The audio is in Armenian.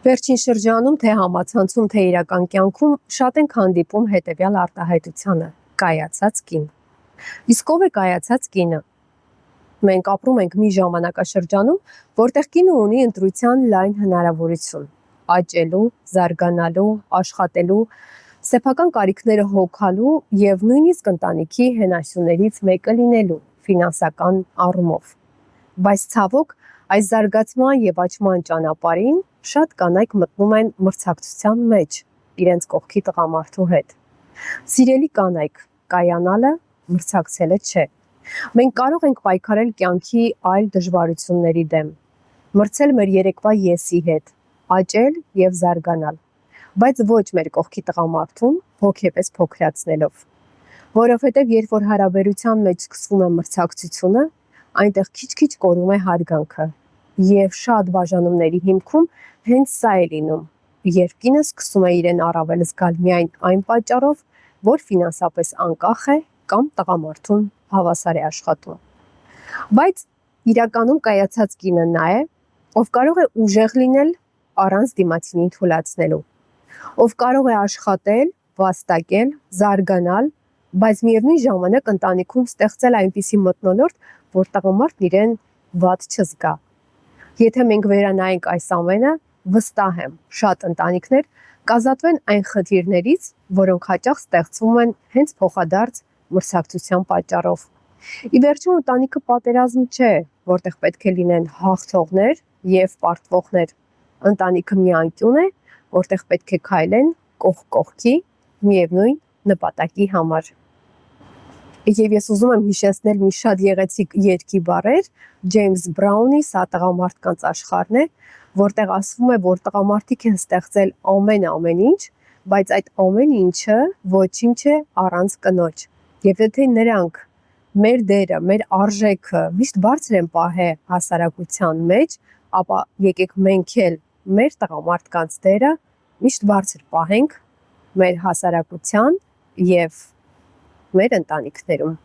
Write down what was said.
Վերջին շրջանում թե համացանցում, թե իրական կյանքում շատ ենք հանդիպում հետևյալ արտահայտությանը՝ կայացած կին։ Իսկ ով է կայացած կինը։ Մենք ապրում ենք մի ժամանակաշրջանում, որտեղ կինը ունի ընտրության լայն հնարավորություն՝ աճելու, զարգանալու, աշխատելու, սեփական կարիքները հոգալու եւ նույնիսկ ընտանիքի հենասյուներից մեկը լինելու ֆինանսական առումով։ Բայց ցավոք, այս զարգացման եւ աճման ճանապարհին շատ կանայք մտնում են մրցակցության մեջ իրենց կողքի տղամարդու հետ։ Սիրելի կանայք, կայանալը մրցակցելը չէ։ Մենք կարող ենք պայքարել կյանքի այլ դժվարությունների դեմ, մրցել մեր երեկվա եսի հետ, աճել եւ զարգանալ, բայց ոչ մեր կողքի տղամարդուն հոգեպես փոքրացնելով։ Որովհետեւ երբ որ հարաբերության մեջ սկսվում է մրցակցությունը, այնտեղ քիչ-քիչ կորում է հարգանքը։ Եվ շատ բաժանումների հիմքում հենց սա է լինում, երբ կինը սկսում է իրեն առավել զգալ միայն այն պատճառով, որ ֆինանսապես անկախ է կամ տղամարդուն հավասար է աշխատում։ Բայց իրականում կայացած կինը նա է, ով կարող է ուժեղ լինել առանց դիմացինին թուլացնելու, ով կարող է աշխատել, վաստակել, զարգանալ, բայց միևնույն ժամանակ ընտանիքում ստեղծել այնպիսի մթնոլորտ, որ տղամարդն իրեն վատ չզգա։ Եթե մենք վերանայենք այս ամենը, վստահ եմ, շատ ընտանիքներ կազատվեն այն խնդիրներից, որոնք հաճախ ստեղծվում են հենց փոխադարձ մրցակցության պատճառով։ Ի վերջո ընտանիքը պատերազմ չէ, որտեղ պետք է լինեն հաղթողներ եւ պարտվողներ։ Ընտանիքը մի անկյուն է, որտեղ պետք է քայլեն կողք կողքի միևնույն նպատակի համար։ Եվ ես ուզում եմ հիշեցնել մի շատ գեղեցիկ երգի բառեր Ջեյմս Բրաունի «Սա տղամարդկանց աշխարհն է», որտեղ ասվում է, որ տղամարդիկ են ստեղծել ամեն ինչ, բայց այդ ամեն ինչը ոչինչ է առանց կնոջ։ Եվ եթե նրանք մեր դերը, մեր արժեքը միշտ բարձր են պահել հասարակության մեջ, ապա եկեք մենք էլ մեր տղամարդկանց դերը միշտ բարձր պահենք մեր հասարակության եւ մեր ընտանիքներում։